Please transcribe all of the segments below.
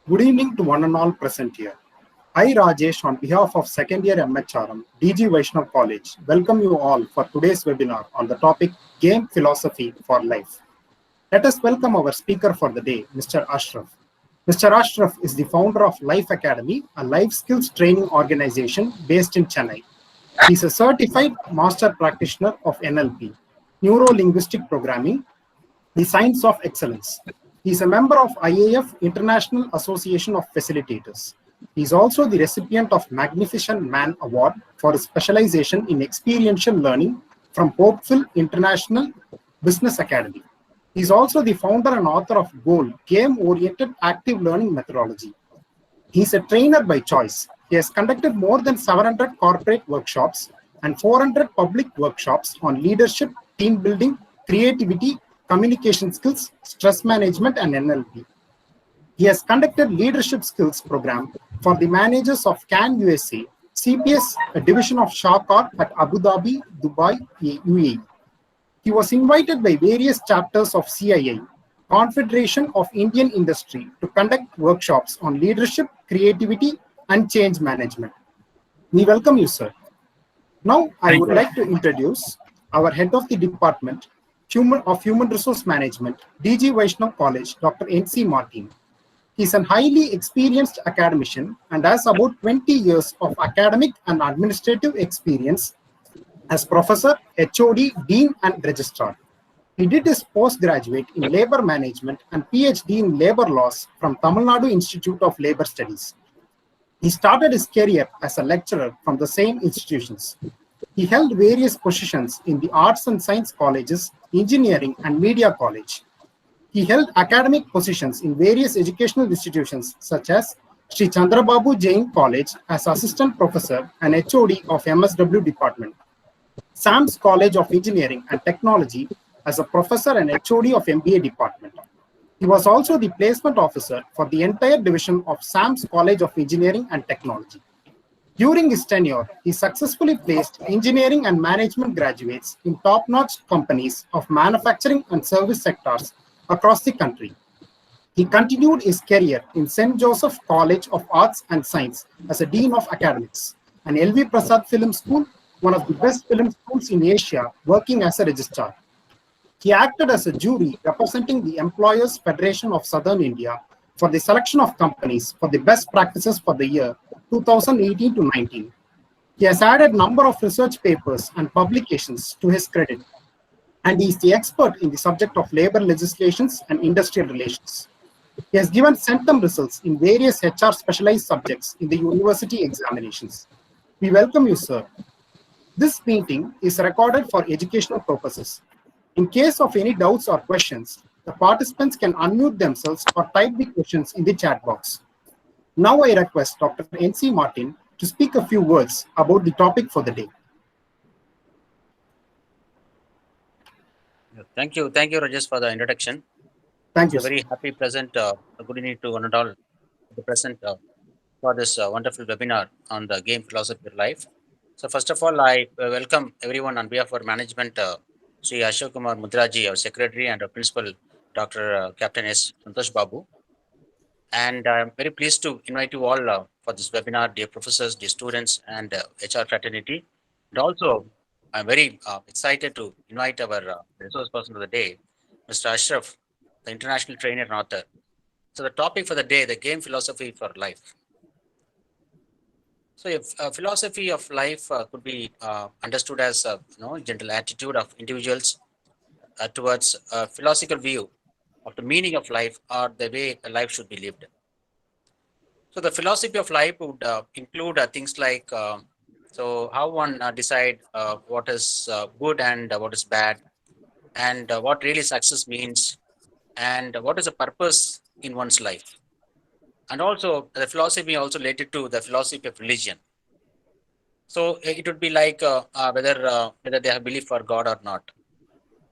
Good evening to one and all present here. I, Rajesh, on behalf of second year MHRM, DG Vaishnav College, welcome you all for today's webinar on the topic Game Philosophy for Life. Let us welcome our speaker for the day, Mr. Ashraf. Mr. Ashraf is the founder of Life Academy, a life skills training organization based in Chennai. He is a certified master practitioner of NLP, Neuro Linguistic Programming, the Science of Excellence. He is a member of IAF International Association of Facilitators. He is also the recipient of Magnificent Man Award for his specialization in experiential learning from Hopeful International Business Academy. He is also the founder and author of GOAL, Game-Oriented Active Learning Methodology. He is a trainer by choice. He has conducted more than 700 corporate workshops and 400 public workshops on leadership, team building, creativity, communication skills, stress management, and NLP. He has conducted leadership skills program for the managers of CAN USA, CPS, a division of Shawkar at Abu Dhabi, Dubai, UAE. He was invited by various chapters of CII, Confederation of Indian Industry, to conduct workshops on leadership, creativity, and change management. We welcome you, sir. Now, I would like to introduce our head of the department of Human Resource Management, DG Vaishnav College, Dr. N.C. Martin. He is a highly experienced academician and has about 20 years of academic and administrative experience as professor, HOD, dean, and registrar. He did his postgraduate in labor management and PhD in labor laws from Tamil Nadu Institute of Labor Studies. He started his career as a lecturer from the same institutions. He held various positions in the arts and science colleges, engineering, and media college. He held academic positions in various educational institutions such as Sri Chandrababu Jain College as assistant professor and HOD of MSW department, SAMS College of Engineering and Technology as a professor and HOD of MBA department. He was also the placement officer for the entire division of SAMS College of Engineering and Technology. During his tenure, he successfully placed engineering and management graduates in top-notch companies of manufacturing and service sectors across the country. He continued his career in St. Joseph College of Arts and Science as a Dean of Academics, and LV Prasad Film School, one of the best film schools in Asia, working as a registrar. He acted as a jury representing the Employers Federation of Southern India for the selection of companies for the best practices for the year 2018 to 19. He has added number of research papers and publications to his credit, and he is the expert in the subject of labor legislations and industrial relations. He has given centum results in various HR specialized subjects in the university examinations. We welcome you, sir. This meeting is recorded for educational purposes. In case of any doubts or questions, the participants can unmute themselves or type the questions in the chat box. Now I request Dr. N.C. Martin to speak a few words about the topic for the day. Thank you, Rajesh, for the introduction. Thank you. Very happy present. Good evening to one and all the present for this wonderful webinar on the game philosophy of life. So first of all, I welcome everyone on behalf of our management, Sri Ashok Kumar Mudraji, our secretary, and our principal, Dr. Captain S. Santosh Babu. And I'm very pleased to invite you all for this webinar, dear professors, dear students, and HR fraternity. And also, I'm very excited to invite our resource person of the day, Mr. Ashraf, the international trainer and author. So the topic for the day, the game philosophy for life. So if philosophy of life could be understood as general attitude of individuals towards a philosophical view of the meaning of life or the way life should be lived. So the philosophy of life would include things like so how one decide what is good and what is bad, and what really success means, and what is the purpose in one's life. And also the philosophy also related to the philosophy of religion. So it would be like whether they have belief for God or not.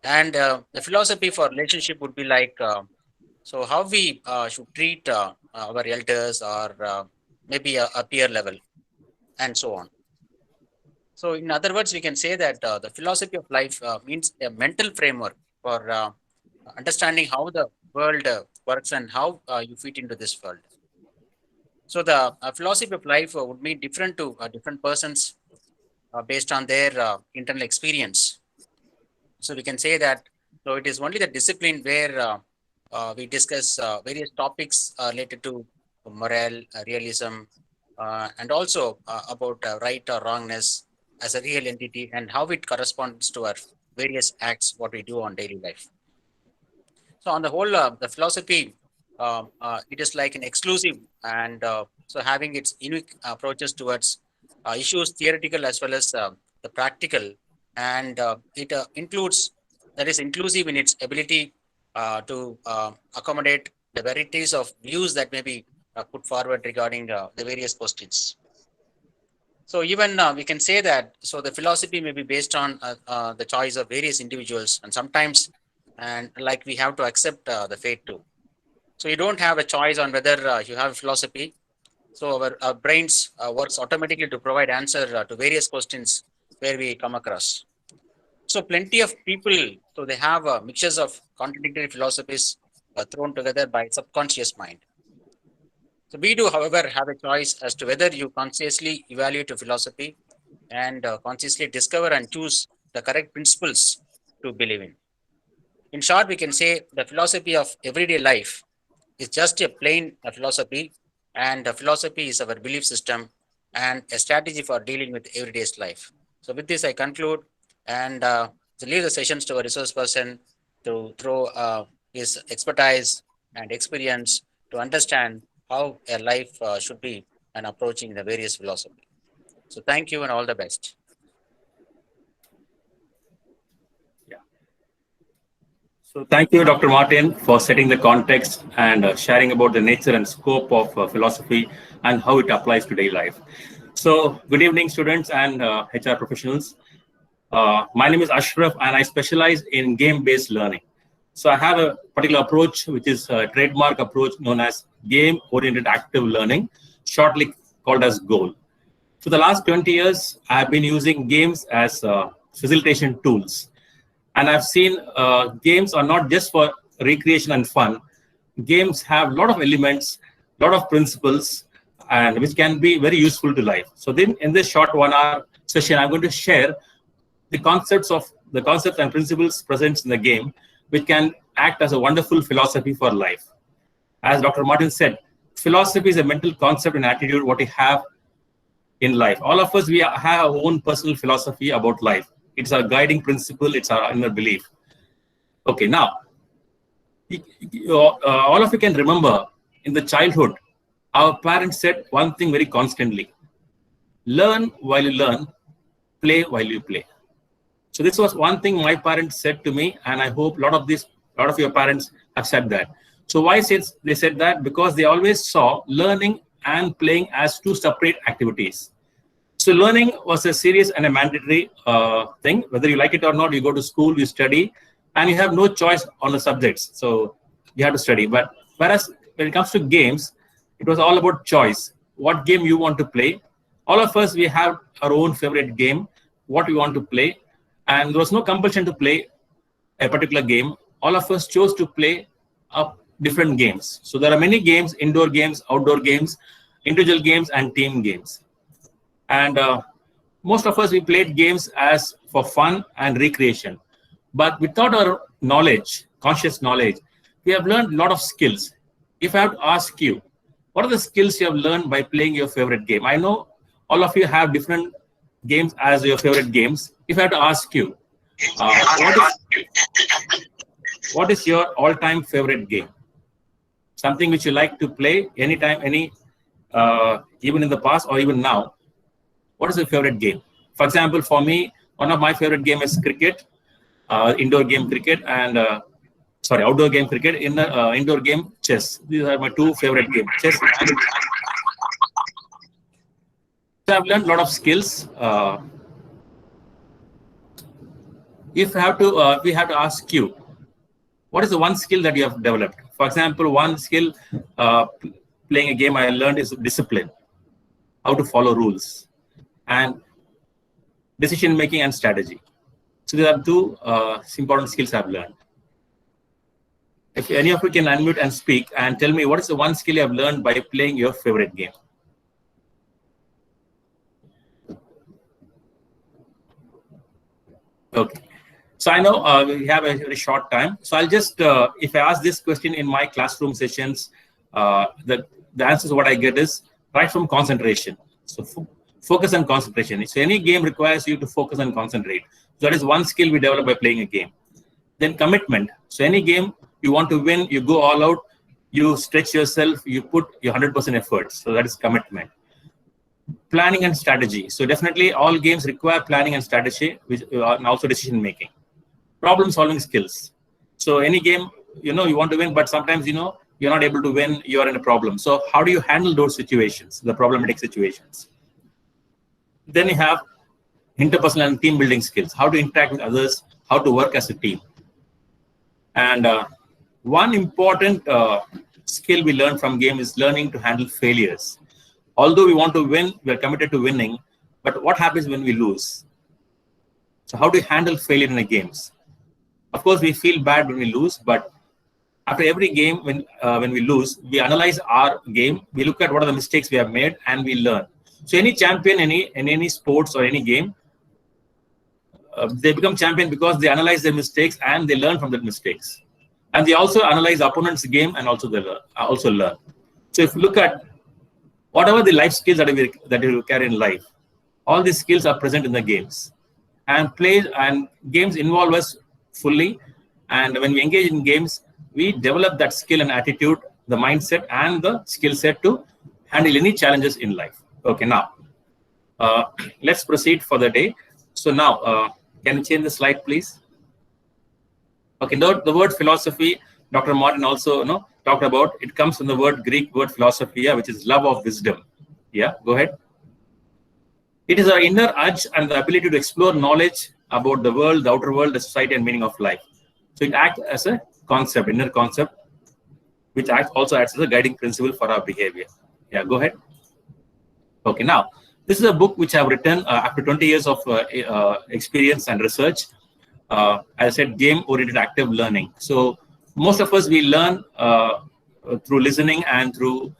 And the philosophy for relationship would be like so how we should treat our elders or maybe a peer level, and so on. So in other words, we can say that the philosophy of life means a mental framework for understanding how the world works and how you fit into this world. So the philosophy of life would mean different to different persons based on their internal experience. So we can say that, so it is only the discipline where we discuss various topics related to morale, realism, and also about right or wrongness as a real entity and how it corresponds to our various acts, what we do on daily life. So on the whole, the philosophy, it is like an exclusive and so having its unique approaches towards issues, theoretical as well as the practical, and it includes, that is inclusive in its ability to accommodate the varieties of views that may be put forward regarding the various questions. So even we can say that, so the philosophy may be based on the choice of various individuals, and sometimes, and like we have to accept the fate too. So you don't have a choice on whether you have philosophy. So our brains works automatically to provide answer to various questions where we come across. So plenty of people, so they have mixtures of contradictory philosophies thrown together by subconscious mind. So we do, however, have a choice as to whether you consciously evaluate your philosophy and consciously discover and choose the correct principles to believe in. In short, we can say the philosophy of everyday life is just a plain philosophy, and the philosophy is our belief system and a strategy for dealing with everyday's life. So, with this, I conclude and to leave the sessions to a resource person to throw his expertise and experience to understand how a life should be and approaching the various philosophy. So, thank you and all the best. So thank you, Dr. Martin, for setting the context and sharing about the nature and scope of philosophy and how it applies to daily life. So good evening, students and HR professionals. My name is Ashraf, and I specialize in game-based learning. So I have a particular approach, which is a trademark approach known as game-oriented active learning, shortly called as GOAL. For the last 20 years, I have been using games as facilitation tools. And I've seen games are not just for recreation and fun. Games have a lot of elements, a lot of principles, and which can be very useful to life. So then in this short 1 hour session, I'm going to share the concepts and principles present in the game, which can act as a wonderful philosophy for life. As Dr. Martin said, philosophy is a mental concept and attitude what we have in life. All of us, we have our own personal philosophy about life. It's our guiding principle. It's our inner belief. Okay, now, all of you can remember in the childhood, our parents said one thing very constantly: learn while you learn, play while you play. So this was one thing my parents said to me, and I hope a lot of your parents have said that. So why they said that? Because they always saw learning and playing as two separate activities. So learning was a serious and a mandatory thing. Whether you like it or not, you go to school, you study, and you have no choice on the subjects. So you have to study. But whereas when it comes to games, it was all about choice. What game you want to play. All of us, we have our own favorite game, what we want to play. And there was no compulsion to play a particular game. All of us chose to play different games. So there are many games: indoor games, outdoor games, individual games, and team games. And most of us, we played games as for fun and recreation. But without our knowledge, conscious knowledge, we have learned a lot of skills. If I have to ask you, what are the skills you have learned by playing your favorite game? I know all of you have different games as your favorite games. If I have to ask you, what is your all-time favorite game? Something which you like to play anytime, even in the past or even now. What is your favorite game? For example, for me, one of my favorite games is cricket, indoor game cricket, and outdoor game cricket. Indoor game chess. These are my two favorite games, chess. So I've learned a lot of skills. If we have to ask you, what is the one skill that you have developed? For example, one skill playing a game I learned is discipline, how to follow rules, and decision making and strategy. So these are two important skills I've learned. If any of you can unmute and speak and tell me what is the one skill you have learned by playing your favorite game. Okay. So I know we have a very short time. So I'll just, if I ask this question in my classroom sessions, the answers what I get is right from concentration. So focus and concentration. So any game requires you to focus and concentrate. So that is one skill we develop by playing a game. Then commitment. So any game you want to win, you go all out, you stretch yourself, you put your 100% effort. So that is commitment. Planning and strategy. So definitely all games require planning and strategy, which and also decision making. Problem solving skills. So any game, you want to win, but sometimes, you're not able to win, you're in a problem. So how do you handle those situations, the problematic situations? Then you have interpersonal and team building skills, how to interact with others, how to work as a team. And one important skill we learn from game is learning to handle failures. Although we want to win, we are committed to winning, but what happens when we lose? So how do you handle failure in the games? Of course, we feel bad when we lose, but after every game, when we lose, we analyze our game, we look at what are the mistakes we have made, and we learn. So any champion in any sports or any game, they become champion because they analyze their mistakes and they learn from their mistakes. And they also analyze the opponent's game and also learn. So if you look at whatever the life skills that you carry in life, all these skills are present in the games. And games involve us fully. And when we engage in games, we develop that skill and attitude, the mindset and the skill set to handle any challenges in life. Okay, now, let's proceed for the day. So now, can you change the slide, please? Okay, the word philosophy, Dr. Martin also talked about, it comes from the Greek word philosophia, which is love of wisdom. Yeah, go ahead. It is our inner urge and the ability to explore knowledge about the world, the outer world, the society, and meaning of life. So it acts as a concept, inner concept, which also acts as a guiding principle for our behavior. Yeah, go ahead. Okay, now, this is a book which I have written after 20 years of experience and research. As I said, game-oriented active learning. So most of us, we learn through listening and through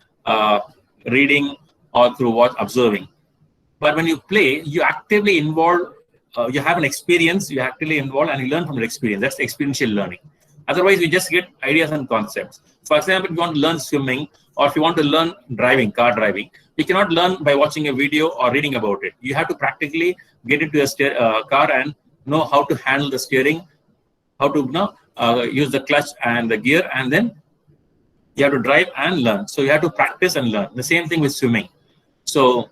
reading or through observing. But when you play, you actively involve, you have an experience, you actively involve and you learn from the experience. That's experiential learning. Otherwise, we just get ideas and concepts. For example, if you want to learn swimming or if you want to learn car driving, you cannot learn by watching a video or reading about it. You have to practically get into a car and know how to handle the steering, how to use the clutch and the gear, and then you have to drive and learn. So you have to practice and learn. The same thing with swimming. So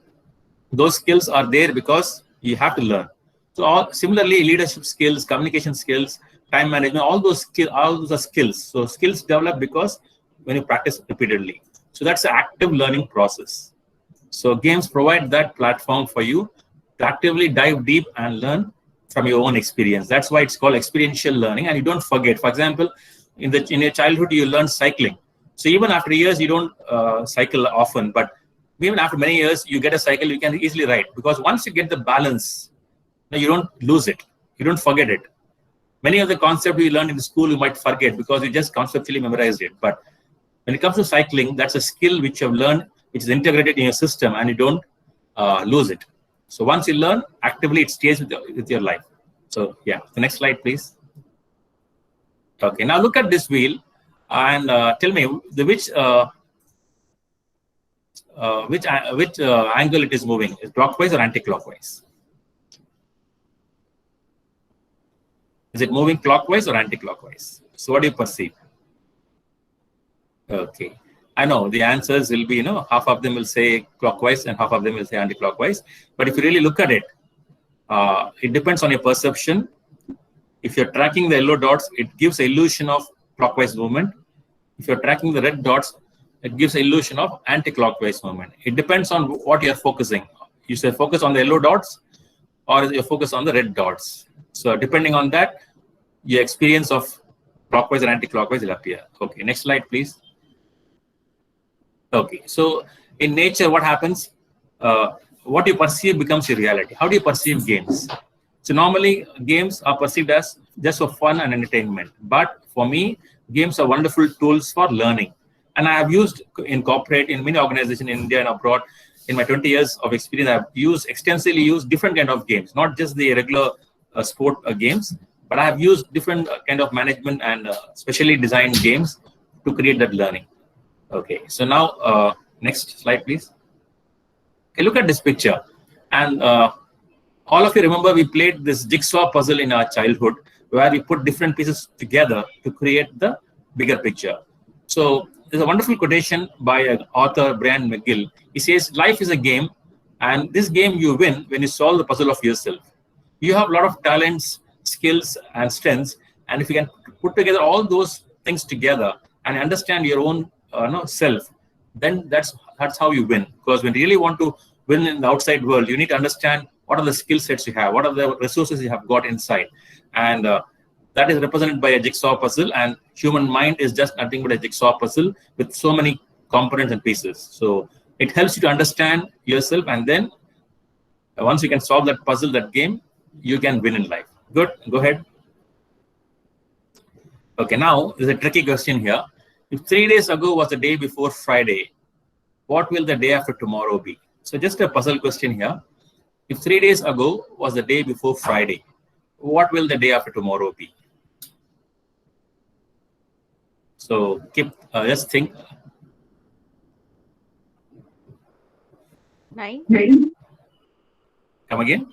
those skills are there because you have to learn. So similarly, leadership skills, communication skills, time management, all those are skills. So skills develop because when you practice repeatedly. So that's an active learning process. So games provide that platform for you to actively dive deep and learn from your own experience. That's why it's called experiential learning, and you don't forget. For example, in your childhood, you learn cycling. So even after years, you don't cycle often, but even after many years, you get a cycle, you can easily ride. Because once you get the balance, you don't lose it. You don't forget it. Many of the concepts you learned in school, you might forget because you just conceptually memorized it. But when it comes to cycling, that's a skill which you have learned, which is integrated in your system, and you don't lose it. So once you learn, actively it stays with your life. So yeah, the next slide, please. Okay, now look at this wheel and tell me which angle it is moving. Is clockwise or anti-clockwise? Is it moving clockwise or anti-clockwise? So what do you perceive? Okay. I know the answers will be, half of them will say clockwise and half of them will say anti-clockwise. But if you really look at it, it depends on your perception. If you're tracking the yellow dots, it gives the illusion of clockwise movement. If you're tracking the red dots, it gives the illusion of anti-clockwise movement. It depends on what you're focusing. You say focus on the yellow dots or you focus on the red dots. So depending on that, your experience of clockwise and anti-clockwise will appear. Okay, next slide, please. Okay, so in nature, what happens? What you perceive becomes your reality. How do you perceive games? So normally, games are perceived as just for fun and entertainment. But for me, games are wonderful tools for learning. And I have used in corporate, in many organizations in India and abroad. In my 20 years of experience, I've extensively used different kind of games, not just the regular sport games, but I have used different kind of management and specially designed games to create that learning. Okay, so now next slide, please. Okay, look at this picture. And all of you remember we played this jigsaw puzzle in our childhood, where we put different pieces together to create the bigger picture. So there's a wonderful quotation by author Brian McGill. He says, life is a game, and this game you win when you solve the puzzle of yourself. You have a lot of talents, skills, and strengths, and if you can put together all those things together and understand your own self, then that's how you win. Because when you really want to win in the outside world, you need to understand what are the skill sets you have, what are the resources you have got inside, and that is represented by a jigsaw puzzle. And human mind is just nothing but a jigsaw puzzle with so many components and pieces. So it helps you to understand yourself, and then once you can solve that puzzle, that game, you can win in life. Good, go ahead. Okay, now there's a tricky question here. If 3 days ago was the day before Friday, what will the day after tomorrow be? So just a puzzle question here. If 3 days ago was the day before Friday, what will the day after tomorrow be? So keep just think. 9th. Come again?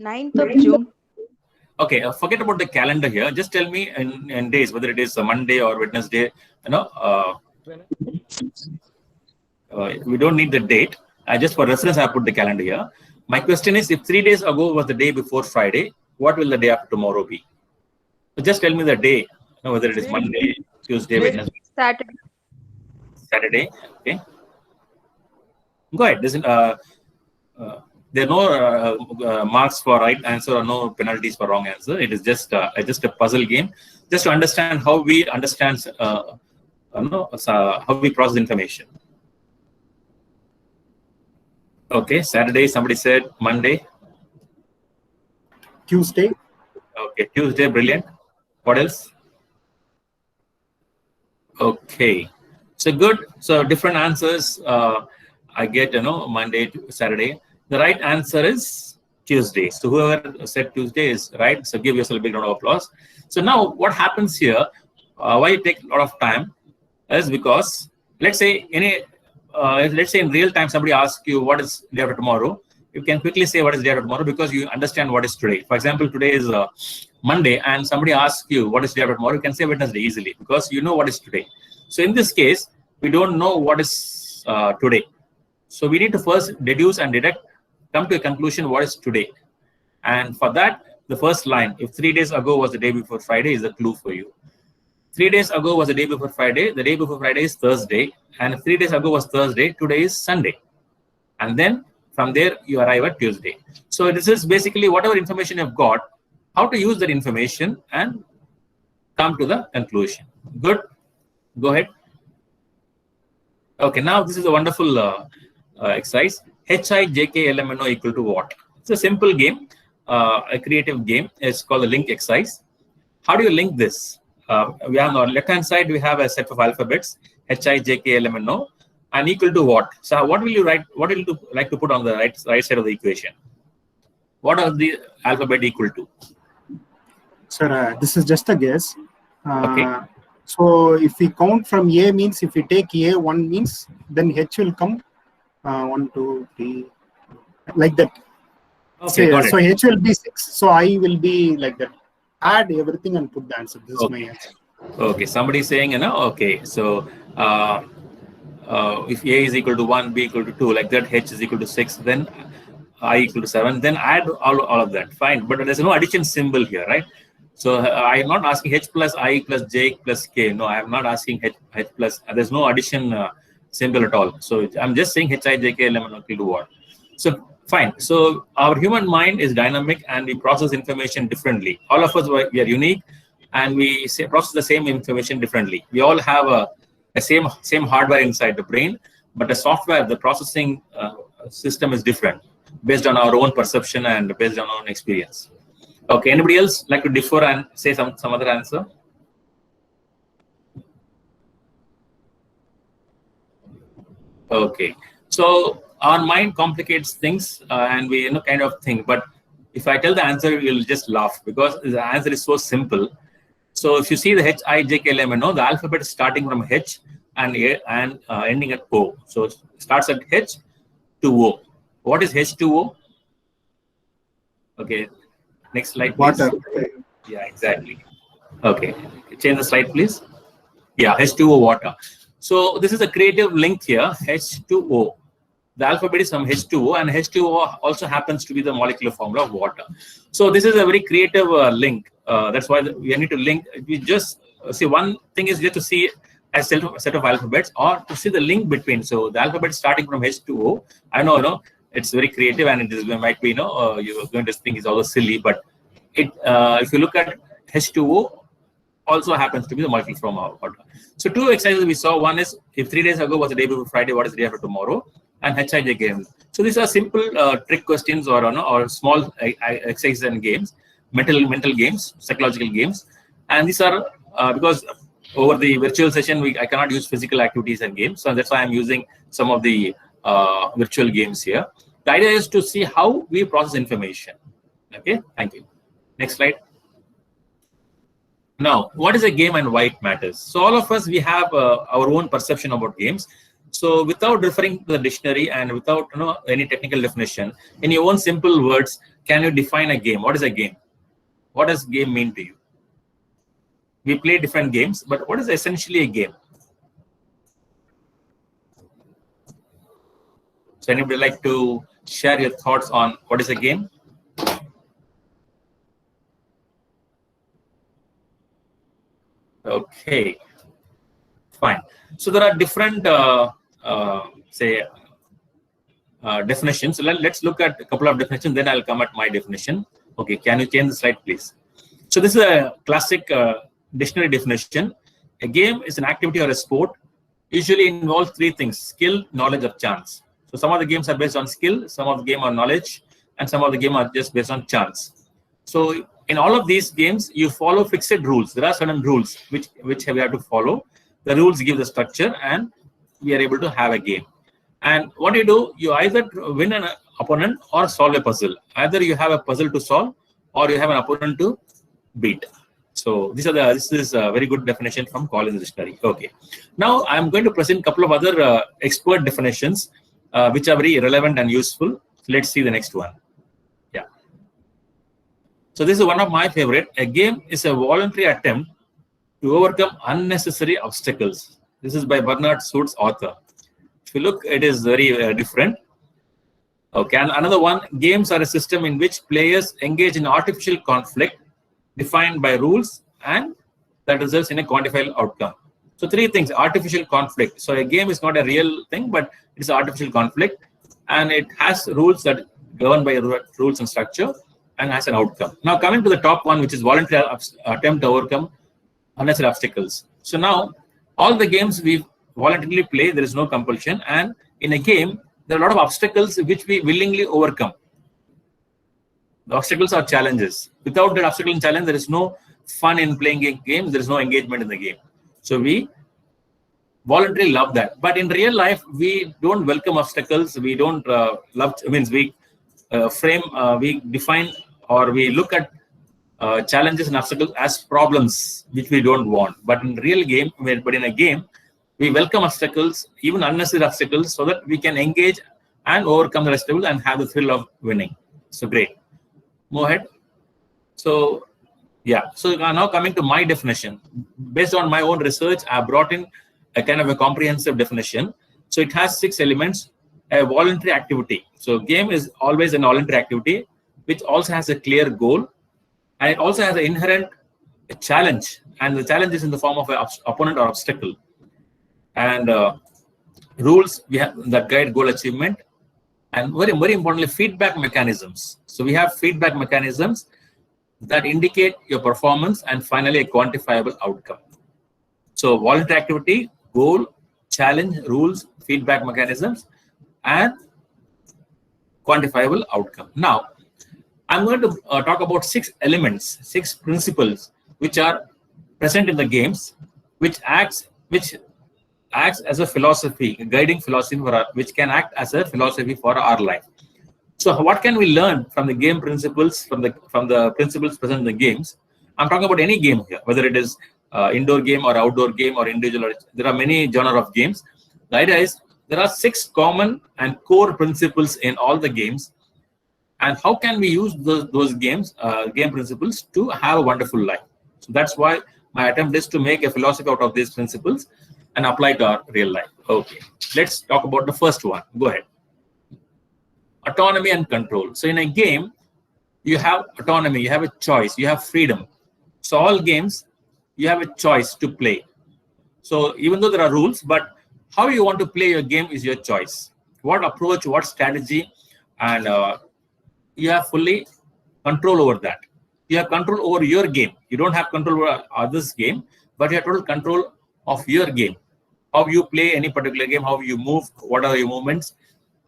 9th of June. Okay, forget about the calendar here. Just tell me in days, whether it is a Monday or Wednesday. We don't need the date. Just for reference, I put the calendar here. My question is, if 3 days ago was the day before Friday, what will the day after tomorrow be? So just tell me the day, whether it is Monday, Tuesday, Wednesday. Saturday. Okay. Go ahead. There are no marks for right answer or no penalties for wrong answer. It is just a puzzle game, just to understand how we understand, how we process information. Okay, Saturday, somebody said. Monday? Tuesday. Okay, Tuesday, brilliant. What else? Okay, so good. So different answers I get, Monday to Saturday. The right answer is Tuesday. So whoever said Tuesday is right. So give yourself a big round of applause. So now what happens here, why it takes a lot of time is because, let's say in real time, somebody asks you what is day after tomorrow. You can quickly say what is day after tomorrow because you understand what is today. For example, today is Monday, and somebody asks you what is day after tomorrow. You can say Wednesday easily because you know what is today. So in this case, we don't know what is today. So we need to first deduce and deduct, come to a conclusion what is today. And for that, the first line, if 3 days ago was the day before Friday, is a clue for you. 3 days ago was the day before Friday. The day before Friday is Thursday. And if 3 days ago was Thursday, today is Sunday. And then from there, you arrive at Tuesday. So this is basically whatever information you've got, how to use that information and come to the conclusion. Good. Go ahead. Okay, now this is a wonderful exercise. HIJKLMNO equal to what? It's a simple game, a creative game. It's called the link exercise. How do you link this? We have on the left-hand side, we have a set of alphabets, HIJKLMNO, and equal to what? So what will you write? What will you like to put on the right side of the equation? What are the alphabet equal to? Sir, this is just a guess. Okay. So if we count from A means, if we take A, 1 means, then H will come 1, 2, 3, like that. Okay, got it. So H will be 6. So I will be like that. Add everything and put the answer. This is my answer. Okay, somebody is saying, okay, so if A is equal to 1, B equal to 2, like that, H is equal to 6, then I equal to 7, then add all of that. Fine, but there's no addition symbol here, right? So I am not asking H plus I plus J plus K. No, I am not asking H plus, there's no addition symbol at all. So I'm just saying HIJKLMNO equal to what? So fine. So our human mind is dynamic and we process information differently. All of us, we are unique and we process the same information differently. We all have a same hardware inside the brain, but the software, the processing system is different based on our own perception and based on our own experience. Okay, anybody else like to differ and say some other answer? Okay. So our mind complicates things and we kind of think. But if I tell the answer, you'll just laugh because the answer is so simple. So if you see the HIJKLM, the alphabet is starting from H and ending at O. So it starts at H to O. What is H2O? Okay. Next slide, please. Water. Yeah, exactly. Okay. Change the slide, please. Yeah, H2O, water. So this is a creative link here, H2O. The alphabet is from H2O, and H2O also happens to be the molecular formula of water. So this is a very creative link. That's why we need to link. We just see one thing is just to see a set of alphabets or to see the link between. So the alphabet starting from H2O. I know, it's very creative, and it might be, you're going to think it's also silly, but if you look at H2O, also happens to be the molecular formula of water. So two exercises we saw. One is if 3 days ago was the day before Friday, what is the day after tomorrow? And HIJ games. So these are simple trick questions or small exercises and games, mental games, psychological games. And these are because over the virtual session, I cannot use physical activities and games. So that's why I'm using some of the virtual games here. The idea is to see how we process information. Okay, thank you. Next slide. Now, what is a game and why it matters? So all of us, we have our own perception about games. So without referring to the dictionary and without any technical definition, in your own simple words, can you define a game? What is a game? What does game mean to you? We play different games, but what is essentially a game? So anybody like to share your thoughts on what is a game? Okay, fine. So there are different, definitions. So let's look at a couple of definitions, then I'll come at my definition. Okay, can you change the slide, please? So this is a classic dictionary definition. A game is an activity or a sport, usually involves three things: skill, knowledge, or chance. So some of the games are based on skill, some of the game are knowledge, and some of the game are just based on chance. So in all of these games, you follow fixed rules. There are certain rules which we have to follow. The rules give the structure, and we are able to have a game. And what do, you either win an opponent or solve a puzzle. Either you have a puzzle to solve, or you have an opponent to beat. So this is a very good definition from Collins Dictionary. Okay. Now I'm going to present a couple of other expert definitions, which are very relevant and useful. Let's see the next one. Yeah. So this is one of my favorite. A game is a voluntary attempt to overcome unnecessary obstacles. This is by Bernard Suits, author. If you look, it is very different. Okay, and another one, games are a system in which players engage in artificial conflict defined by rules and that results in a quantifiable outcome. So three things: artificial conflict. So a game is not a real thing, but it's artificial conflict, and it has rules that govern by rules and structure and has an outcome. Now coming to the top one, which is voluntary attempt to overcome unnecessary obstacles. So now all the games we voluntarily play, there is no compulsion, and in a game there are a lot of obstacles which we willingly overcome. The obstacles are challenges. Without that obstacle and challenge, there is no fun in playing a game. There is no engagement in the game. So we voluntarily love that. But in real life, we don't welcome obstacles. We don't love. Means we we define or we look at challenges and obstacles as problems which we don't want. But in real game, but in a game, we welcome obstacles, even unnecessary obstacles, so that we can engage and overcome the obstacles and have the thrill of winning. So great. Go ahead. So yeah. So now coming to my definition, based on my own research, I brought in a kind of a comprehensive definition. So it has 6 elements. A voluntary activity. So game is always an voluntary activity, which also has a clear goal, and it also has an inherent challenge. And the challenge is in the form of an opponent or obstacle. And rules we have that guide goal achievement, and very, very importantly, feedback mechanisms. So we have feedback mechanisms that indicate your performance, and finally a quantifiable outcome. So voluntary activity, goal, challenge, rules, feedback mechanisms, and quantifiable outcome. Now I'm going to talk about 6 elements, 6 principles which are present in the games, which acts as a philosophy, a guiding philosophy which can act as a philosophy for our life. So what can we learn from the game principles, from the principles present in the games? I'm talking about any game here, whether it is indoor game or outdoor game or individual. There are many genre of games. The idea is there are 6 common and core principles in all the games. And how can we use those game principles to have a wonderful life? So that's why my attempt is to make a philosophy out of these principles and apply to our real life. Okay, let's talk about the first one. Go ahead. Autonomy and control. So in a game, you have autonomy, you have a choice, you have freedom. So all games, you have a choice to play. So even though there are rules, but how you want to play your game is your choice. What approach, what strategy, and you have fully control over that. You have control over your game. You don't have control over others' game, but you have total control of your game. How you play any particular game, how you move, what are your movements,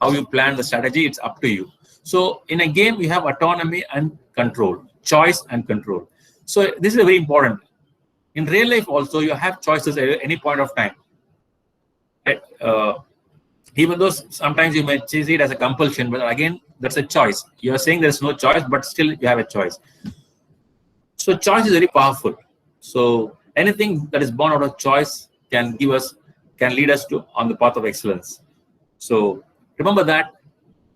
how you plan the strategy, it's up to you. So in a game, you have autonomy and control, choice and control. So this is very important. In real life also, you have choices at any point of time. Even though sometimes you may see it as a compulsion, but again, that's a choice. You're saying there's no choice, but still you have a choice. So choice is very powerful. So anything that is born out of choice can lead us to on the path of excellence. So remember that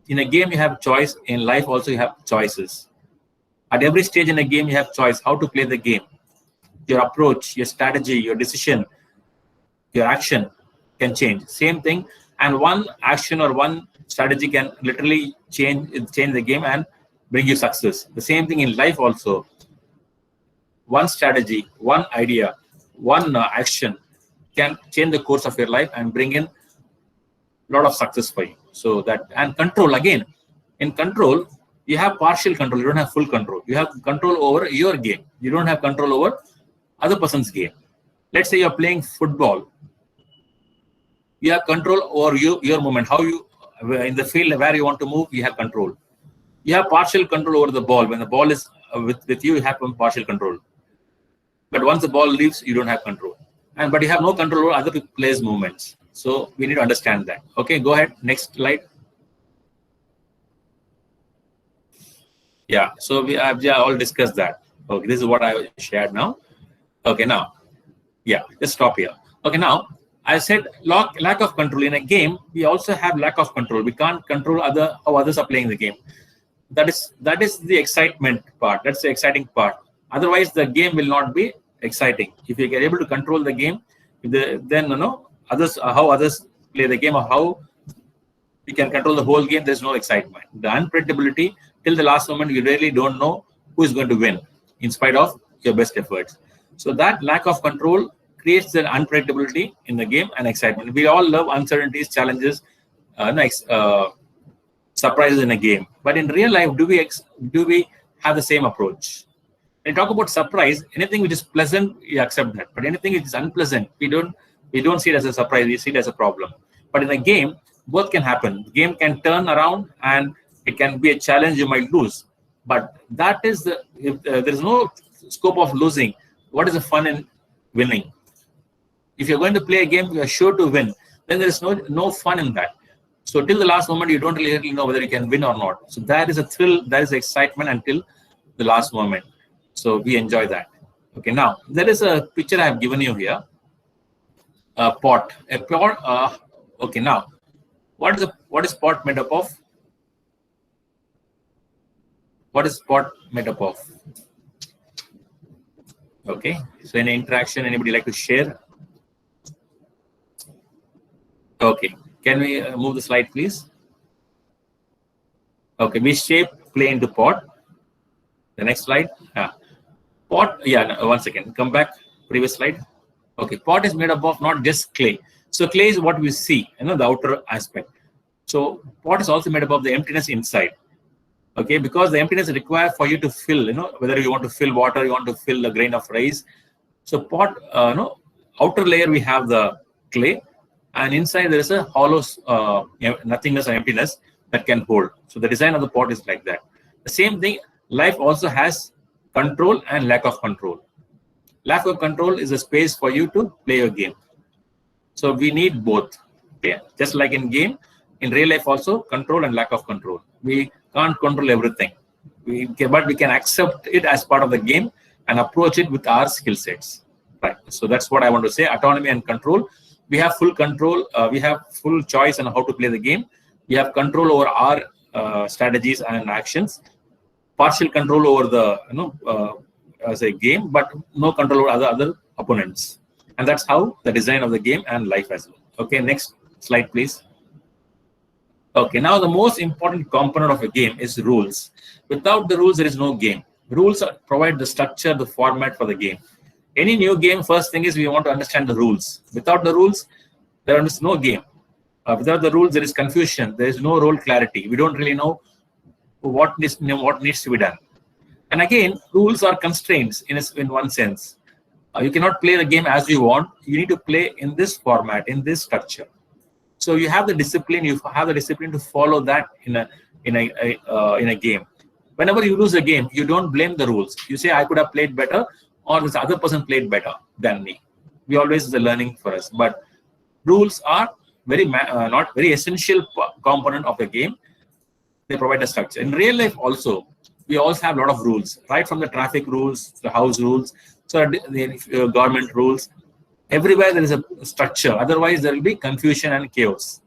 in a game you have choice, in life also you have choices. At every stage in a game you have choice how to play the game. Your approach, your strategy, your decision, your action can change. Same thing, and one action or one strategy can literally change the game and bring you success. The same thing in life also. One strategy, one idea, one action can change the course of your life and bring in a lot of success for you. So that, and control, again, in control, you have partial control. You don't have full control. You have control over your game. You don't have control over other person's game. Let's say you're playing football. You have control over your movement. How you, in the field where you want to move, you have control. You have partial control over the ball. When the ball is with you, you have partial control. But once the ball leaves, you don't have control. But you have no control over other players' movements. So we need to understand that. Okay, go ahead. Next slide. Yeah, so we have all discussed that. Okay, this is what I shared now. Okay, now, yeah, let's stop here. Okay, now, I said lack of control. In a game, we also have lack of control. We can't control how others are playing the game. That is the excitement part. That's the exciting part. Otherwise, the game will not be exciting. If you are able to control the game, then how others play the game, or how you can control the whole game, there's no excitement. The unpredictability, till the last moment, you really don't know who is going to win, in spite of your best efforts. So that lack of control creates the unpredictability in the game and excitement. We all love uncertainties, challenges, surprises in a game. But in real life, do we have the same approach? When you talk about surprise, anything which is pleasant, you accept that. But anything which is unpleasant, we don't see it as a surprise. We see it as a problem. But in a game, both can happen. The game can turn around, and it can be a challenge you might lose. But that is if there is no scope of losing, what is the fun in winning? If you're going to play a game, you are sure to win. Then there is no fun in that. So till the last moment, you don't really know whether you can win or not. So that is a thrill, that is excitement until the last moment. So we enjoy that. Okay, now there is a picture I have given you here. A pot. Okay, now what is pot made up of? What is pot made up of? Okay, so any interaction, anybody like to share? Okay, can we move the slide, please? Okay, we shape clay into pot. The next slide. Pot, yeah, one second. Come back, previous slide. Okay, pot is made up of not just clay. So clay is what we see, the outer aspect. So pot is also made up of the emptiness inside. Okay, because the emptiness is required for you to fill, whether you want to fill water, you want to fill a grain of rice. So pot, outer layer we have the clay, and inside there is a hollow nothingness or emptiness that can hold. So the design of the pot is like that. The same thing, life also has control and lack of control. Lack of control is a space for you to play your game. So we need both. Okay, just like in game, in real life also, control and lack of control. We can't control everything. But we can accept it as part of the game and approach it with our skill sets. Right. So that's what I want to say. Autonomy and control. We have full control. We have full choice on how to play the game. We have control over our strategies and actions. Partial control over the as a game, but no control over other opponents. And that's how the design of the game and life as well. Okay, next slide, please. Okay, now the most important component of a game is rules. Without the rules, there is no game. Rules provide the structure, the format for the game. Any new game, first thing is we want to understand the rules. Without the rules, there is no game. Without the rules, there is confusion. There is no role clarity. We don't really know what needs to be done. And again, rules are constraints in one sense. You cannot play the game as you want. You need to play in this format, in this structure. So you have the discipline. You have the discipline to follow that in a game. Whenever you lose a game, you don't blame the rules. You say, I could have played better, or this other person played better than me. We always is a learning for us. But rules are not very essential component of the game. They provide a structure. In real life also, we also have a lot of rules, right from the traffic rules, the house rules, so the government rules. Everywhere there is a structure. Otherwise, there will be confusion and chaos.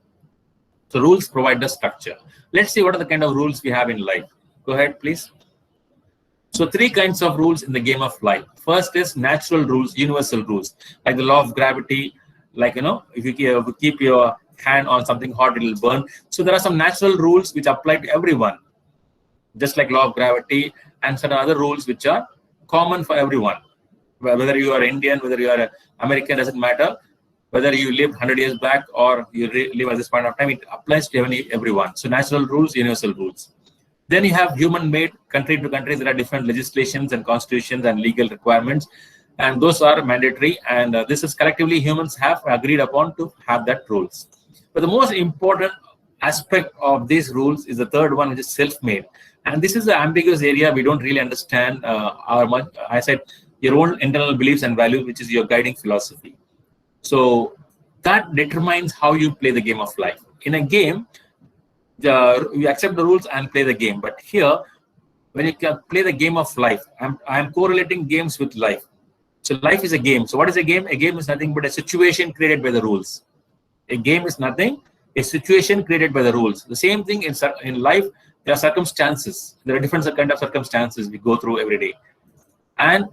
So rules provide the structure. Let's see what are the kind of rules we have in life. Go ahead, please. So 3 kinds of rules in the game of life. First is natural rules, universal rules, like the law of gravity. Like, if you keep your hand on something hot, it will burn. So there are some natural rules which apply to everyone, just like law of gravity, and certain other rules which are common for everyone. Whether you are Indian, whether you are American, doesn't matter. Whether you lived 100 years back or you live at this point of time, it applies to everyone. So natural rules, universal rules. Then you have human-made. Country to country, there are different legislations and constitutions and legal requirements, and those are mandatory. And this is collectively humans have agreed upon to have that rules. But the most important aspect of these rules is the third one, which is self-made. And this is the ambiguous area we don't really understand. I said your own internal beliefs and values, which is your guiding philosophy. So that determines how you play the game of life. In a game, you accept the rules and play the game. But here, when you can play the game of life, I'm correlating games with life. So life is a game. So what is a game? A game is nothing but a situation created by the rules. A game is nothing, a situation created by the rules. The same thing in life, there are circumstances. There are different kind of circumstances we go through every day. And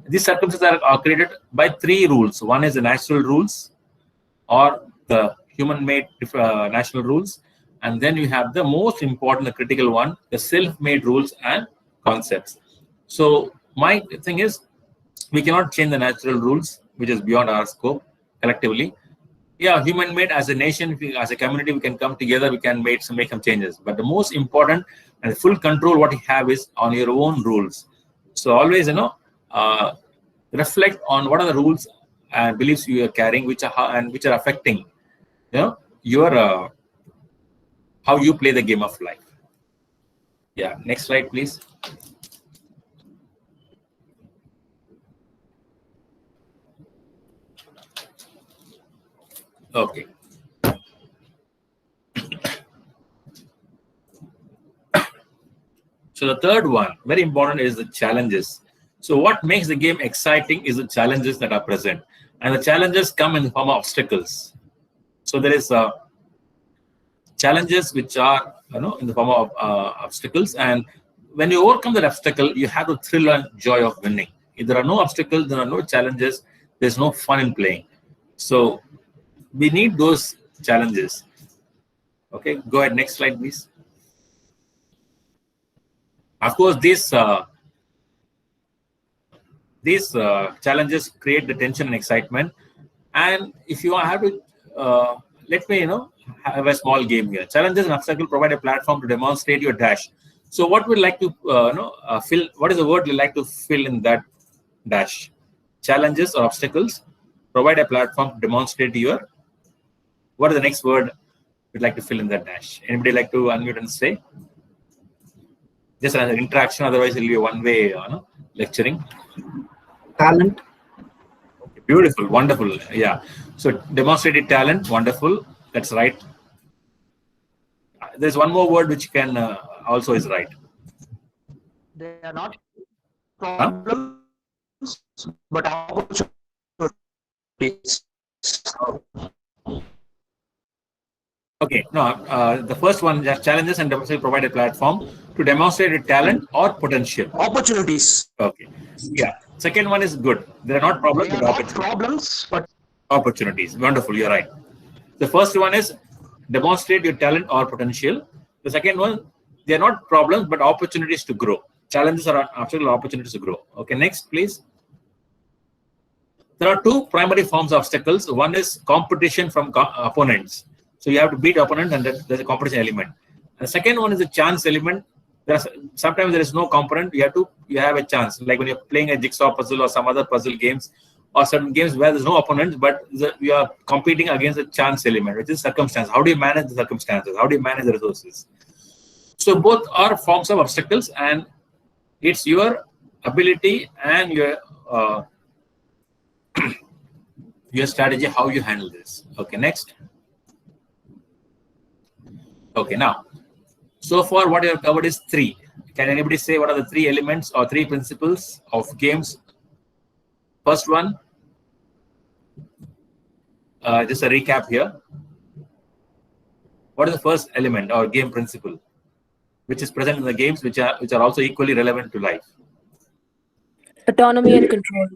these circumstances are created by 3 rules. One is the natural rules or the human-made natural rules. And then you have the most important, the critical one, the self-made rules and concepts. So my thing is, we cannot change the natural rules, which is beyond our scope collectively. Yeah, human-made as a nation, as a community, we can come together, we can make some changes. But the most important and full control what you have is on your own rules. So always, reflect on what are the rules and beliefs you are carrying, which are affecting, your how you play the game of life. Yeah, next slide, please. Okay. So the third one, very important, is the challenges. So what makes the game exciting is the challenges that are present. And the challenges come in the form of obstacles. So there is challenges which are in the form of obstacles. And when you overcome that obstacle, you have the thrill and joy of winning. If there are no obstacles, there are no challenges, there's no fun in playing. So we need those challenges. Okay, go ahead. Next slide, please. Of course, these challenges create the tension and excitement. And if you have to, let me, have a small game here. Challenges and obstacles provide a platform to demonstrate your dash. So what would like to, fill? What is the word you like to fill in that dash? Challenges or obstacles provide a platform to demonstrate your. What is the next word you'd like to fill in that dash? Anybody like to unmute and say? Just an interaction, otherwise it will be a one-way lecturing. Talent. Okay, Beautiful, wonderful. Yeah. So demonstrated talent, wonderful. That's right. There's one more word which can also is right. They are not Huh? problems, but opportunities. Okay, no, the first one just challenges and demonstrate provide a platform to demonstrate a talent or potential. Opportunities. Okay, yeah. Second one is good. They are not problems, They are but not opportunities. problems, but Opportunities. Wonderful, you're right. The first one is demonstrate your talent or potential. The second one, they are not problems, but opportunities to grow. Challenges are actually opportunities to grow. Okay, next, please. There are two primary forms of obstacles. One is competition from opponents. So you have to beat opponent, and then there's a competition element. And the second one is a chance element. Sometimes there is no component. You have a chance. Like when you're playing a jigsaw puzzle or some other puzzle games, or certain games where there's no opponent, but you are competing against a chance element, which is circumstance. How do you manage the circumstances? How do you manage the resources? So both are forms of obstacles, and it's your ability and your strategy, how you handle this. Okay, next. Okay, now, so far what you have covered is three. Can anybody say what are the three elements or three principles of games? First one, just a recap here. What is the first element or game principle which is present in the games, which are also equally relevant to life? Autonomy and control.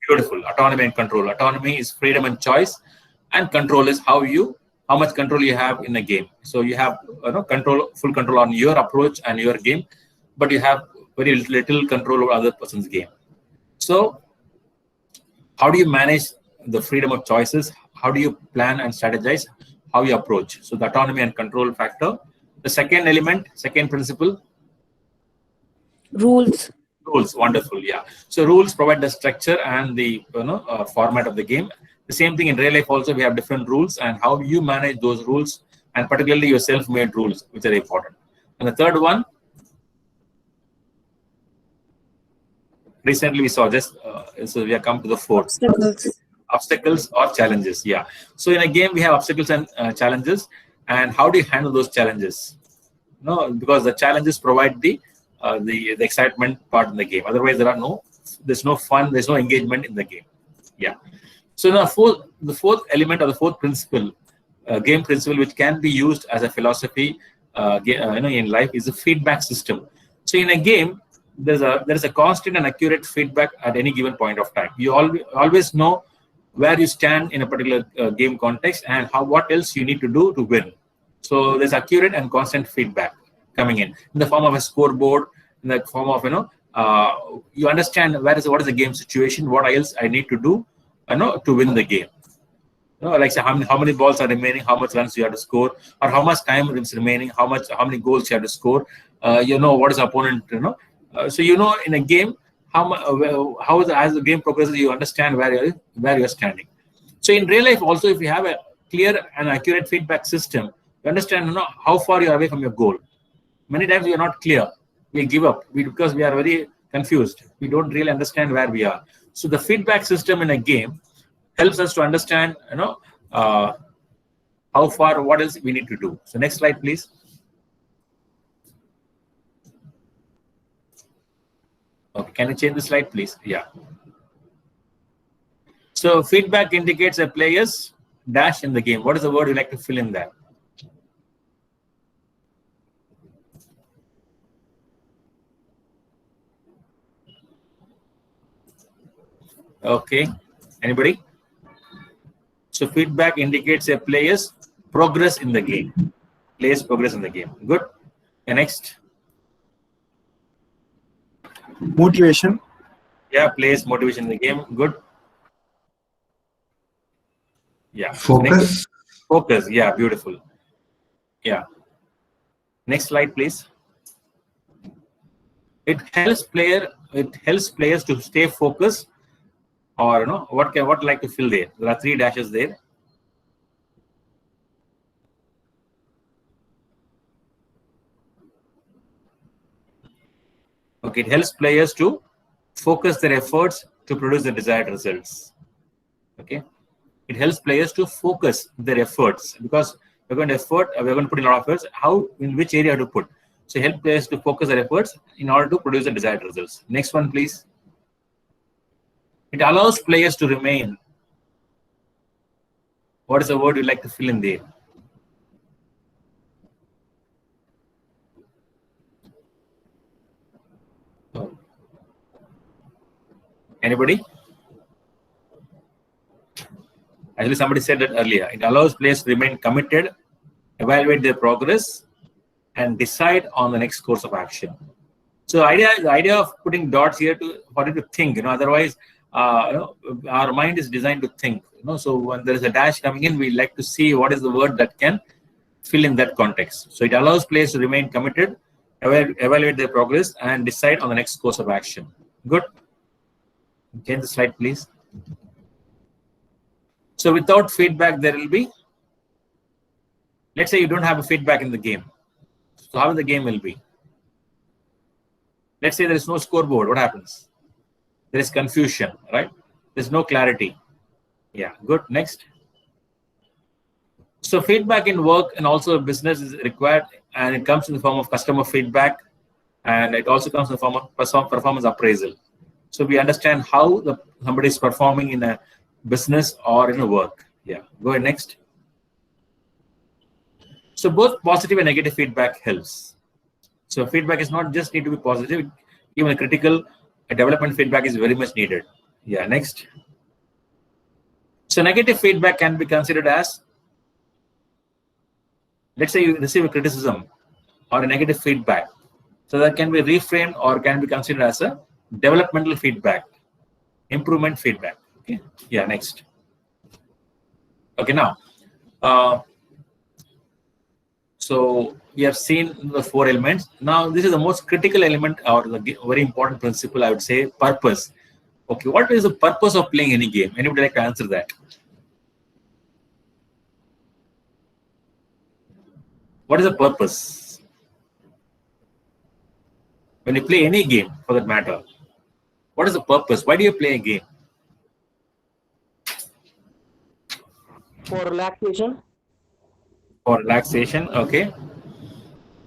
Beautiful. Autonomy and control. Autonomy is freedom and choice, and control is how much control you have in a game. So you have full control on your approach and your game, but you have very little control over other person's game. So how do you manage the freedom of choices? How do you plan and strategize? How you approach? So the autonomy and control factor. The second element, second principle. Rules. Rules, wonderful, yeah. So rules provide the structure and the format of the game. The same thing in real life also, we have different rules, and how you manage those rules, and particularly your self-made rules, which are important. And the third one, recently we saw just, so we have come to the fourth. Obstacles or challenges, yeah. So in a game, we have obstacles and challenges, and how do you handle those challenges? No, because the challenges provide the excitement part in the game. Otherwise, there's no fun, there's no engagement in the game. Yeah. So now the fourth element or the fourth principle, game principle, which can be used as a philosophy, in life, is a feedback system. So in a game, there is a constant and accurate feedback at any given point of time. You always know where you stand in a particular game context and what else you need to do to win. So there's accurate and constant feedback coming in the form of a scoreboard, in the form of you understand what is the game situation, what else I need to do, to win the game. Like say how many balls are remaining, how much runs you have to score, or how much time is remaining, how many goals you have to score. What is the opponent. So in a game as the game progresses, you understand where you're standing. So in real life also, if you have a clear and accurate feedback system, you understand how far you're away from your goal. Many times we are not clear. We give up because we are very confused. We don't really understand where we are. So the feedback system in a game helps us to understand, how far, what else we need to do. So next slide, please. Okay, can you change the slide, please? Yeah. So feedback indicates a player's dash in the game. What is the word you like to fill in there? Okay, anybody? So feedback indicates a player's progress in the game. Player's progress in the game. Good. And next. Motivation. Yeah, player's motivation in the game. Good. Yeah. Focus. Next. Focus. Yeah, beautiful. Yeah. Next slide, please. It helps players to stay focused. Or what like to fill there? There are three dashes there. Okay, it helps players to focus their efforts to produce the desired results. Okay, it helps players to focus their efforts because we're going to put in a lot of efforts. How, in which area to put? So help players to focus their efforts in order to produce the desired results. Next one, please. It allows players to remain. What is the word you like to fill in there? Anybody? Actually, somebody said that earlier. It allows players to remain committed, evaluate their progress, and decide on the next course of action. So the idea of putting dots here for it to think, otherwise, our mind is designed to think, so when there is a dash coming in, we like to see what is the word that can fill in that context. So it allows players to remain committed, evaluate their progress, and decide on the next course of action. Good. Change the slide, please. So without feedback, there will be, let's say you don't have a feedback in the game. So how the game will be? Let's say there is no scoreboard. What happens? There is confusion, right? There's no clarity. Yeah, good. Next. So feedback in work and also business is required, and it comes in the form of customer feedback, and it also comes in the form of performance appraisal. So we understand how somebody is performing in a business or in a work. Yeah, go ahead, next. So both positive and negative feedback helps. So feedback is not just need to be positive, even a critical development feedback is very much needed. Yeah, next. So negative feedback can be considered as, let's say you receive a criticism or a negative feedback. So that can be reframed or can be considered as a developmental feedback, improvement feedback. Okay. Yeah, next. Okay, now. So we have seen the 4 elements. Now, this is the most critical element or the very important principle, I would say, purpose. Okay, what is the purpose of playing any game? Anybody like to answer that? What is the purpose? When you play any game, for that matter, what is the purpose? Why do you play a game? For relaxation. For relaxation, okay.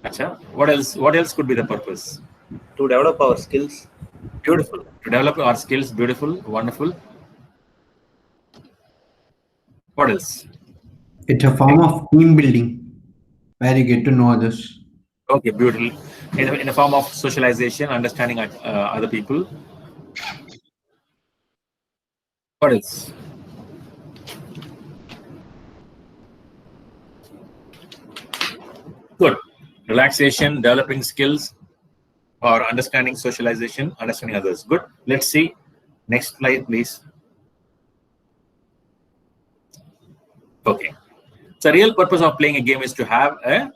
Achha. What else? What else could be the purpose? To develop our skills. Beautiful. To develop our skills. Beautiful. Wonderful. What else? It's a form of team building where you get to know others. Okay, beautiful. In a form of socialization, understanding other people. What else? Good. Relaxation, developing skills, or understanding socialization, understanding others. Good. Let's see. Next slide, please. Okay. So, the real purpose of playing a game is to have an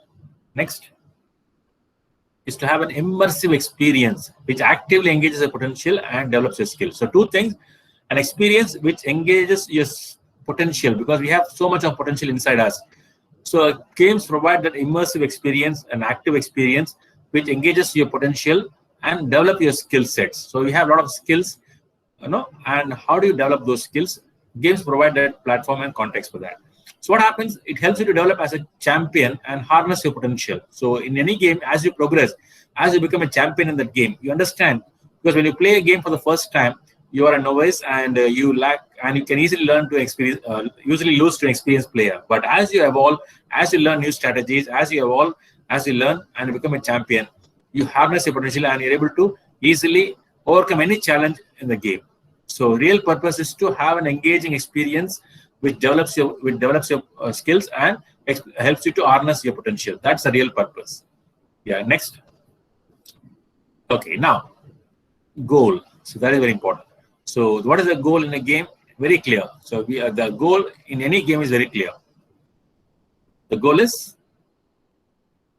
immersive experience which actively engages a potential and develops a skill. So, 2 things: an experience which engages your potential, because we have so much of potential inside us. So games provide that immersive experience, an active experience, which engages your potential and develop your skill sets. So we have a lot of skills, and how do you develop those skills? Games provide that platform and context for that. So what happens? It helps you to develop as a champion and harness your potential. So in any game, as you progress, as you become a champion in that game, you understand, because when you play a game for the first time, you are a novice and you lack, and you can easily learn to experience, usually lose to an experienced player. But as you evolve, as you learn new strategies, as you evolve, as you learn and become a champion, you harness your potential and you're able to easily overcome any challenge in the game. So real purpose is to have an engaging experience which develops your skills and helps you to harness your potential. That's the real purpose. Yeah, next. Okay, now goal. So that is very important. So what is the goal in a game? Very clear. So the goal in any game is very clear. The goal is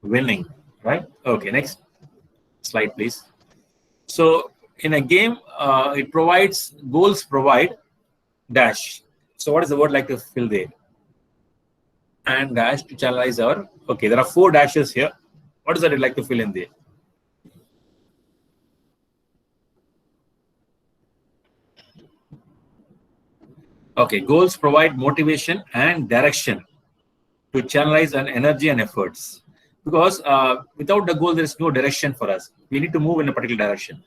winning, right? Okay, next slide, please. So in a game, it provides, goals provide dash. So what is the word like to fill there? And dash to channelize our, okay, there are 4 dashes here. What is that you'd like to fill in there? Okay, goals provide motivation and direction to channelize an energy and efforts. Because without the goal, there is no direction for us. We need to move in a particular direction.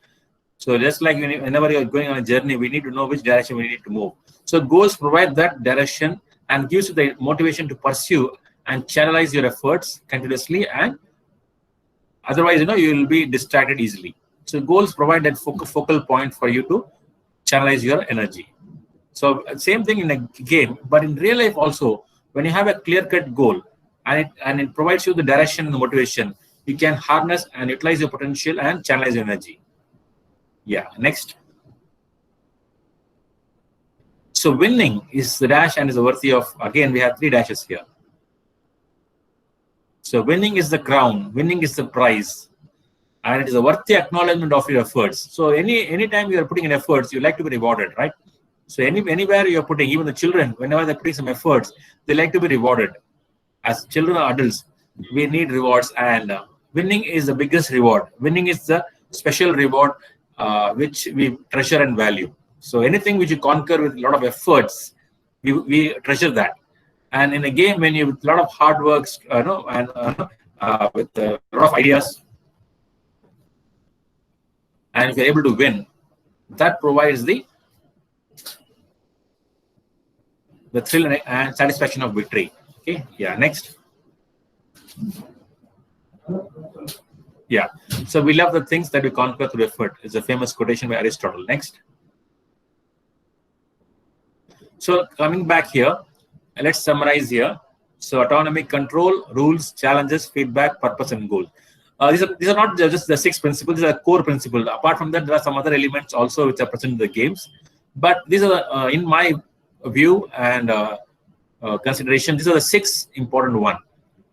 So just like whenever you're going on a journey, we need to know which direction we need to move. So goals provide that direction and gives you the motivation to pursue and channelize your efforts continuously, and otherwise, you will be distracted easily. So goals provide that focal point for you to channelize your energy. So same thing in a game, but in real life also, when you have a clear-cut goal and it provides you the direction and the motivation, you can harness and utilize your potential and channelize your energy. Yeah, next. So winning is the dash and is worthy of, again, we have 3 dashes here. So winning is the crown, winning is the prize, and it is a worthy acknowledgement of your efforts. So anytime you are putting in efforts, you like to be rewarded, right? So anywhere you are putting, even the children, whenever they're putting some efforts, they like to be rewarded. As children or adults, we need rewards, and winning is the biggest reward. Winning is the special reward which we treasure and value. So anything which you conquer with a lot of efforts, we treasure that. And in a game, when you with a lot of hard works, and with a lot of ideas, and if you're able to win, that provides the thrill and satisfaction of victory. Okay, yeah, next. Yeah, so we love the things that we conquer through effort. It's a famous quotation by Aristotle. Next. So coming back here, let's summarize here. So autonomy, control, rules, challenges, feedback, purpose, and goal. These are not just the 6 principles, these are core principles. Apart from that, there are some other elements also which are present in the games. But these are, in my view and consideration, these are the 6 important ones.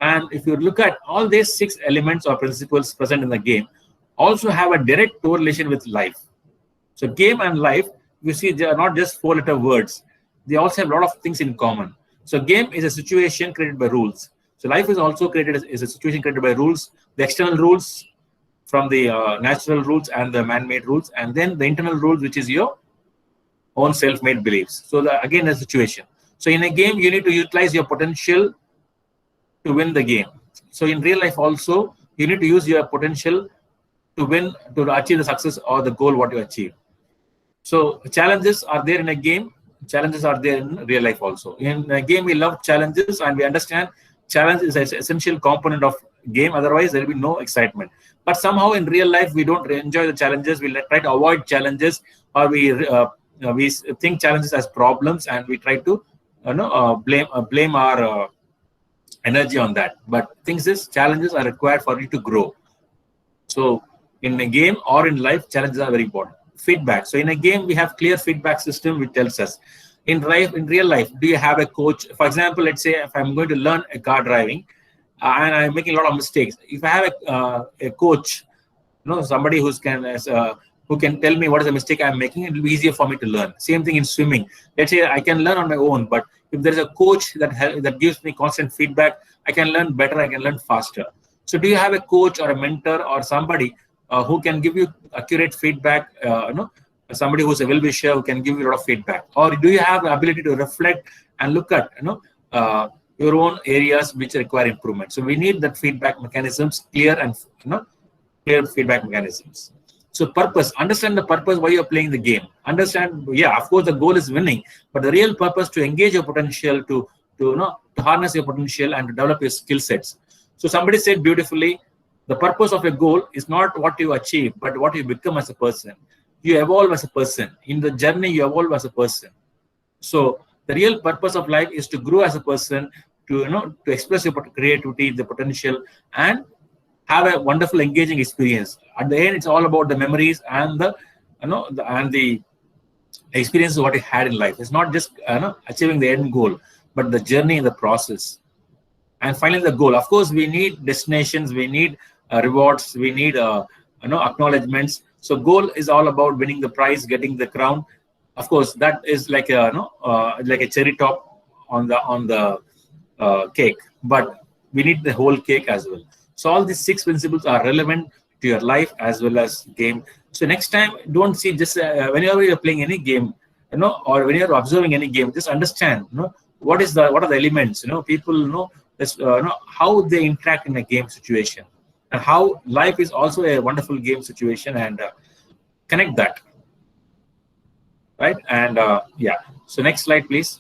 And if you look at all these 6 elements or principles present in the game, also have a direct correlation with life. So game and life, you see, they are not just 4-letter words. They also have a lot of things in common. So game is a situation created by rules. So life is also created as a situation created by rules, the external rules from the natural rules and the man-made rules, and then the internal rules, which is your own self-made beliefs. So again, a situation. So in a game, you need to utilize your potential to win the game. So in real life also, you need to use your potential to win, to achieve the success or the goal what you achieve. So challenges are there in a game. Challenges are there in real life also. In a game, we love challenges, and we understand challenge is an essential component of game. Otherwise, there will be no excitement. But somehow in real life, we don't enjoy the challenges. We try to avoid challenges, or we think challenges as problems, and we try to blame our energy on that. But things is, challenges are required for you to grow. So in a game or in life, challenges are very important. Feedback. So in a game, we have clear feedback system which tells us. In real life, do you have a coach? For example, let's say if I'm going to learn a car driving and I'm making a lot of mistakes. If I have a coach, somebody who can tell me what is the mistake I'm making, it will be easier for me to learn. Same thing in swimming. Let's say I can learn on my own, but if there is a coach that gives me constant feedback, I can learn better, I can learn faster. So do you have a coach or a mentor or somebody who can give you accurate feedback, somebody who's a well-wisher who can give you a lot of feedback? Or do you have the ability to reflect and look at your own areas which require improvement? So we need that feedback mechanisms, clear feedback mechanisms. So purpose, understand the purpose why you're playing the game. Understand, yeah, of course the goal is winning, but the real purpose to engage your potential, to harness your potential and to develop your skill sets. So somebody said beautifully, the purpose of a goal is not what you achieve, but what you become as a person. You evolve as a person. In the journey, you evolve as a person. So the real purpose of life is to grow as a person, to express your creativity, the potential, and have a wonderful, engaging experience. At the end, it's all about the memories and the experience of what you had in life. It's not just achieving the end goal, but the journey and the process. And finally, the goal. Of course, we need destinations, we need rewards, we need acknowledgements. So goal is all about winning the prize, getting the crown. Of course, that is like a cherry top on the cake, but we need the whole cake as well. So all these 6 principles are relevant to your life as well as game. So next time, don't see just whenever you're playing any game, or when you're observing any game, just understand, what are the elements, people, this, how they interact in a game situation, and how life is also a wonderful game situation, and connect that, right? And yeah. So next slide, please.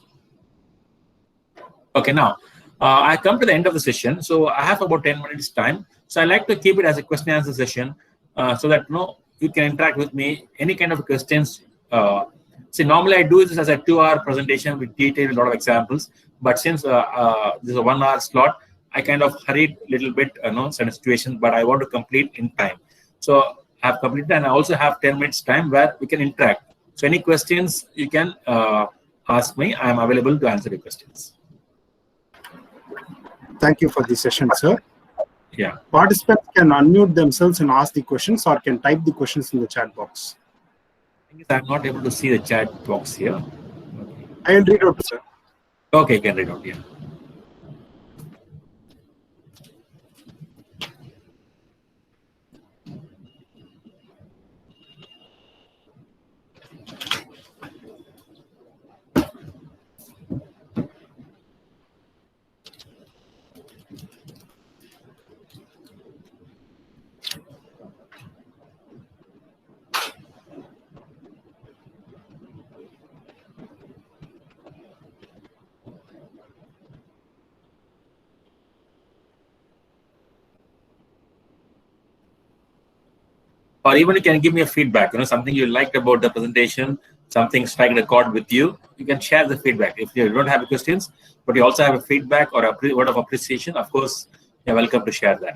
Okay, now I come to the end of the session, so I have about 10 minutes time. So I like to keep it as a question and answer session, so that you can interact with me, any kind of questions. See, normally I do this as a 2-hour presentation with detailed, a lot of examples, but since this is a 1-hour slot, I kind of hurried a little bit, certain situations, but I want to complete in time. So I have completed, and I also have 10 minutes time where we can interact. So any questions you can ask me. I am available to answer your questions. Thank you for the session, sir. Yeah. Participants can unmute themselves and ask the questions, or can type the questions in the chat box. I'm not able to see the chat box here. I will read out, sir. Okay, you can read out, yeah. Or even you can give me a feedback, something you liked about the presentation, something strike a chord with you. You can share the feedback. If you don't have questions, but you also have a feedback or a word of appreciation, of course, you're welcome to share that.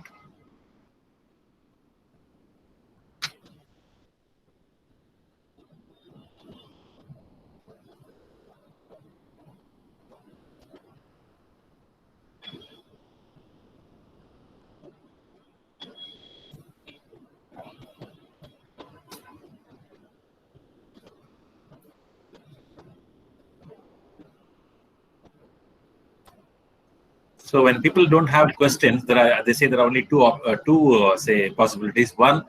So when people don't have questions, they say there are only two say possibilities. One,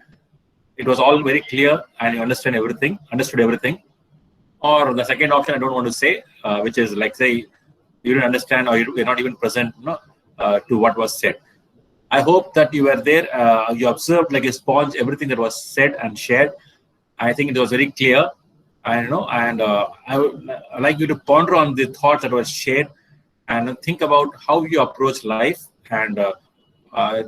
it was all very clear and you understood everything. Or the second option, I don't want to say, which is like, say, you didn't understand, or you're not even present to what was said. I hope that you were there. You observed like a sponge everything that was said and shared. I think it was very clear. I would like you to ponder on the thoughts that were shared, and think about how you approach life, and how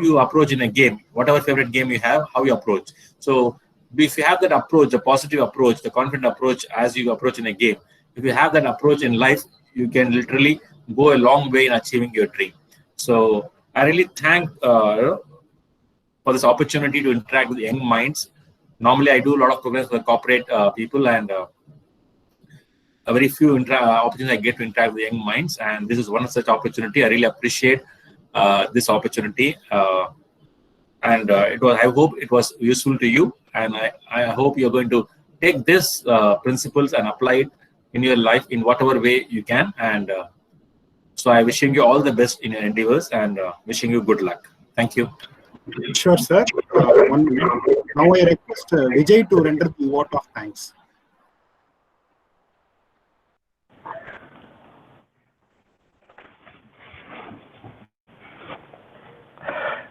you approach in a game, whatever favorite game you have, how you approach. So if you have that approach, the positive approach, the confident approach as you approach in a game, if you have that approach in life, you can literally go a long way in achieving your dream. So I really thank for this opportunity to interact with young minds. Normally, I do a lot of programs with corporate people, and a very few opportunities I get to interact with young minds, and this is one of such opportunity. I really appreciate this opportunity, and I hope it was useful to you, and I hope you're going to take this principles and apply it in your life in whatever way you can. And so I'm wishing you all the best in your endeavors, and wishing you good luck. Thank you. Sure, sir. 1 minute. Now I request Vijay to render the vote of thanks.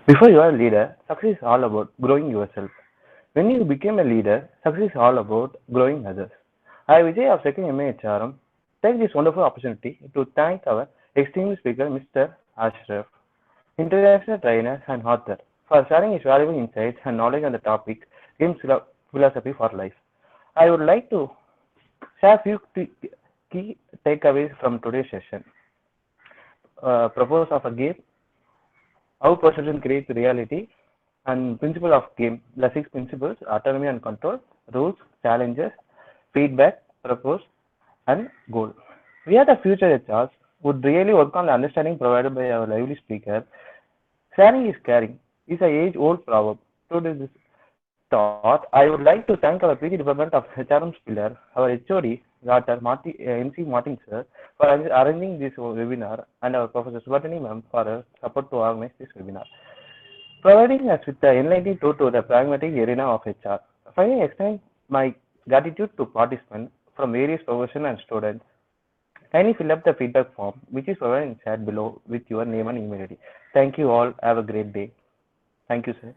Before you are a leader, success is all about growing yourself. When you became a leader, success is all about growing others. I, Vijay of 2nd MA HRM, take this wonderful opportunity to thank our esteemed speaker, Mr. Ashraf, international trainer and author, for sharing his valuable insights and knowledge on the topic game philosophy for life. I would like to share a few key takeaways from today's session. Purpose of a game, how perception creates reality, and principle of game. The 6 principles: autonomy and control, rules, challenges, feedback, purpose, and goal. We at the Future HRs would really work on the understanding provided by our lively speaker. Sharing is caring is an age-old proverb. To this thought, I would like to thank our PG department of HRM pillar, our HOD, Dr. MC Martin sir, for arranging this webinar, and our Professor Subatani ma'am for her support to organize this webinar, providing us with the enlightening tour to the pragmatic arena of HR. Finally, extend my Gratitude to participants from various professions and students. Kindly fill up the feedback form, which is provided in chat below with your name and email ID. Thank you all. Have a great day. Thank you, sir.